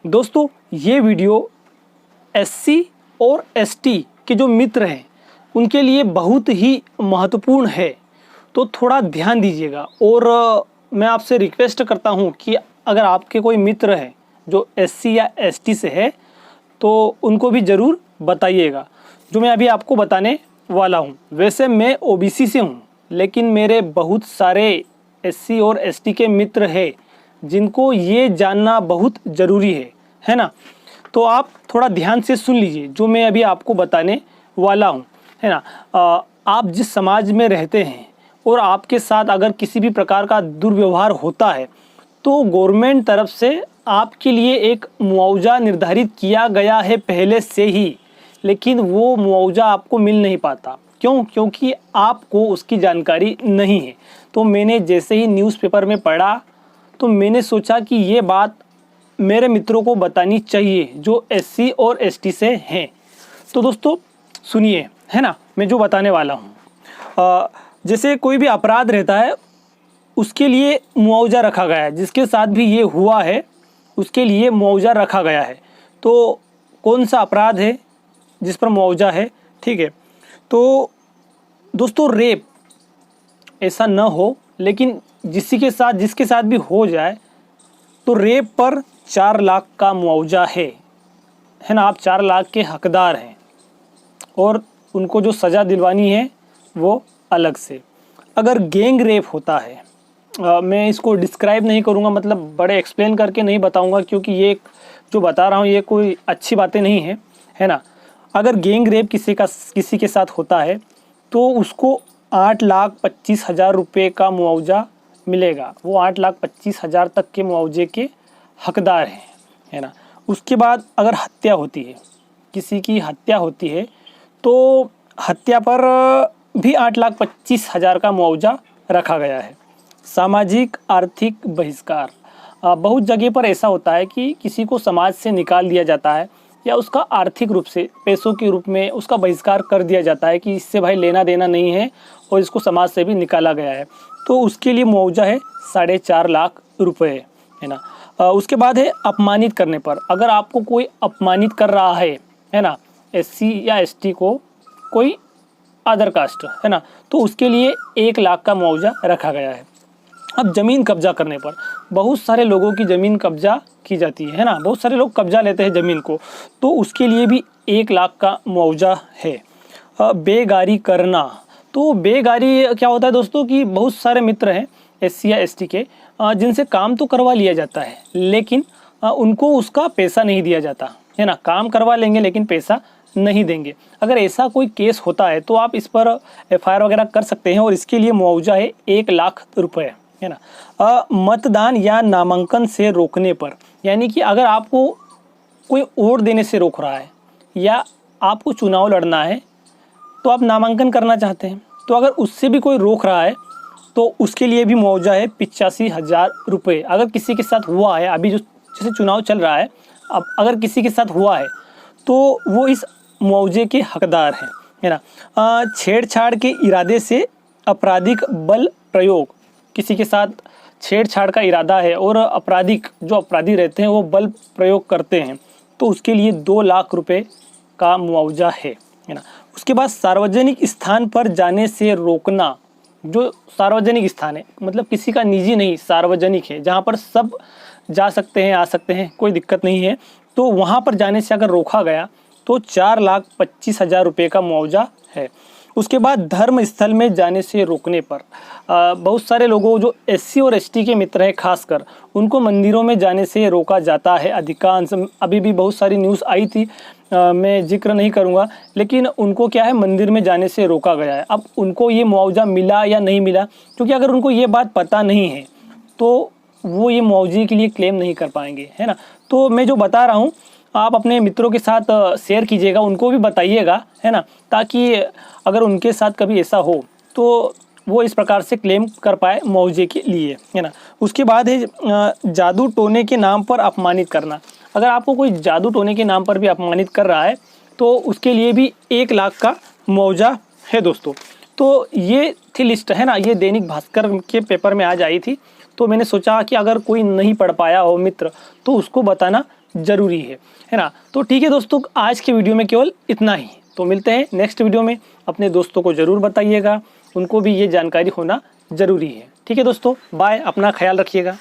दोस्तों ये video SC और एसटी के जो मित्र हैं उनके लिए बहुत ही महत्वपूर्ण है, तो थोड़ा ध्यान दीजिएगा। और मैं आपसे रिक्वेस्ट करता हूं कि अगर आपके कोई मित्र हैं जो एससी या एसटी से है तो उनको भी ज़रूर बताइएगा जो मैं अभी आपको बताने वाला हूं। वैसे मैं ओबीसी से हूं, लेकिन मेरे बहुत सारे एससी और एसटी के मित्र हैं जिनको ये जानना बहुत ज़रूरी है ना। तो आप थोड़ा ध्यान से सुन लीजिए जो मैं अभी आपको बताने वाला हूँ, है ना। आप जिस समाज में रहते हैं और आपके साथ अगर किसी भी प्रकार का दुर्व्यवहार होता है तो गवर्नमेंट तरफ से आपके लिए एक मुआवजा निर्धारित किया गया है पहले से ही, लेकिन वो मुआवजा आपको मिल नहीं पाता। क्यों? क्योंकि आपको उसकी जानकारी नहीं है। तो मैंने जैसे ही न्यूज़पेपर में पढ़ा तो मैंने सोचा कि ये बात मेरे मित्रों को बतानी चाहिए जो एससी और एसटी से हैं। तो दोस्तों सुनिए, है ना, मैं जो बताने वाला हूँ। जैसे कोई भी अपराध रहता है उसके लिए मुआवजा रखा गया है, जिसके साथ भी ये हुआ है उसके लिए मुआवजा रखा गया है। तो कौन सा अपराध है जिस पर मुआवजा है? ठीक है, तो दोस्तों रेप ऐसा न हो, लेकिन जिसके साथ भी हो जाए तो रेप पर 4 लाख का मुआवजा है ना। आप 4 लाख के हकदार हैं और उनको जो सज़ा दिलवानी है वो अलग से। अगर गैंग रेप होता है, मैं इसको डिस्क्राइब नहीं करूँगा, मतलब बड़े एक्सप्लेन करके नहीं बताऊँगा, क्योंकि ये जो बता रहा हूँ ये कोई अच्छी बातें नहीं है, है ना। अगर गैंग रेप किसी के साथ होता है तो उसको 8,25,000 रुपये का मुआवजा मिलेगा। वो 8,25,000 तक के मुआवजे के हकदार हैं, है ना। उसके बाद अगर हत्या होती है, किसी की हत्या होती है, तो हत्या पर भी 8,25,000 का मुआवजा रखा गया है। सामाजिक आर्थिक बहिष्कार, बहुत जगह पर ऐसा होता है कि किसी को समाज से निकाल दिया जाता है या उसका आर्थिक रूप से पैसों के रूप में उसका बहिष्कार कर दिया जाता है कि इससे भाई लेना देना नहीं है और इसको समाज से भी निकाला गया है, तो उसके लिए मुआवजा है 4.5 लाख रुपए, है ना। उसके बाद है अपमानित करने पर। अगर आपको कोई अपमानित कर रहा है ना, एससी या एसटी को कोई अदर कास्ट, है ना, तो उसके लिए 1 लाख का मुआवजा रखा गया है। अब ज़मीन कब्जा करने पर, बहुत सारे लोगों की ज़मीन कब्जा की जाती है ना, बहुत सारे लोग कब्जा लेते हैं ज़मीन को, तो उसके लिए भी 1 लाख का मुआवजा है। बेगारी करना, तो बेगारी क्या होता है दोस्तों कि बहुत सारे मित्र हैं एससी या एसटी के जिनसे काम तो करवा लिया जाता है, लेकिन उनको उसका पैसा नहीं दिया जाता, है ना। काम करवा लेंगे लेकिन पैसा नहीं देंगे। अगर ऐसा कोई केस होता है तो आप इस पर एफआईआर वगैरह कर सकते हैं और इसके लिए मुआवजा है 1 लाख रुपए, है ना। मतदान या नामांकन से रोकने पर, यानी कि अगर आपको कोई वोट देने से रोक रहा है या आपको चुनाव लड़ना है तो आप नामांकन करना चाहते हैं, तो अगर उससे भी कोई रोक रहा है तो उसके लिए भी मुआवजा है 85,000 रुपये। अगर किसी के साथ हुआ है, अभी जो जैसे चुनाव चल रहा है, अब अगर किसी के साथ हुआ है तो वो इस मुआवजे के हकदार हैं, है ना। छेड़छाड़ के इरादे से आपराधिक बल प्रयोग, किसी के साथ छेड़छाड़ का इरादा है और जो अपराधी रहते हैं वो बल प्रयोग करते हैं, तो उसके लिए 2 लाख रुपए का मुआवजा है ना। उसके बाद सार्वजनिक स्थान पर जाने से रोकना, जो सार्वजनिक स्थान है मतलब किसी का निजी नहीं, सार्वजनिक है, जहाँ पर सब जा सकते हैं आ सकते हैं, कोई दिक्कत नहीं है, तो वहाँ पर जाने से अगर रोका गया तो 4,25,000 रुपये का मुआवजा है। उसके बाद धर्म स्थल में जाने से रोकने पर, बहुत सारे लोगों जो एससी और एसटी के मित्र हैं खासकर, उनको मंदिरों में जाने से रोका जाता है अधिकांश। अभी भी बहुत सारी न्यूज़ आई थी, मैं जिक्र नहीं करूंगा, लेकिन उनको क्या है, मंदिर में जाने से रोका गया है। अब उनको ये मुआवजा मिला या नहीं मिला, क्योंकि अगर उनको ये बात पता नहीं है तो वो ये मुआवजे के लिए क्लेम नहीं कर पाएंगे, है ना। तो मैं जो बता रहा हूँ आप अपने मित्रों के साथ शेयर कीजिएगा, उनको भी बताइएगा, है ना, ताकि अगर उनके साथ कभी ऐसा हो तो वो इस प्रकार से क्लेम कर पाए मुआवजे के लिए, है ना। उसके बाद है जादू टोने के नाम पर अपमानित करना। अगर आपको कोई जादू टोने के नाम पर भी अपमानित कर रहा है तो उसके लिए भी 1 लाख का मुआवजा है दोस्तों। तो ये थी लिस्ट, है ना, ये दैनिक भास्कर के पेपर में आज आई थी, तो मैंने सोचा कि अगर कोई नहीं पढ़ पाया हो मित्र तो उसको बताना ज़रूरी है ना। तो ठीक है दोस्तों, आज के वीडियो में केवल इतना ही। तो मिलते हैं नेक्स्ट वीडियो में। अपने दोस्तों को ज़रूर बताइएगा, उनको भी ये जानकारी होना ज़रूरी है। ठीक है दोस्तों, बाय, अपना ख्याल रखिएगा।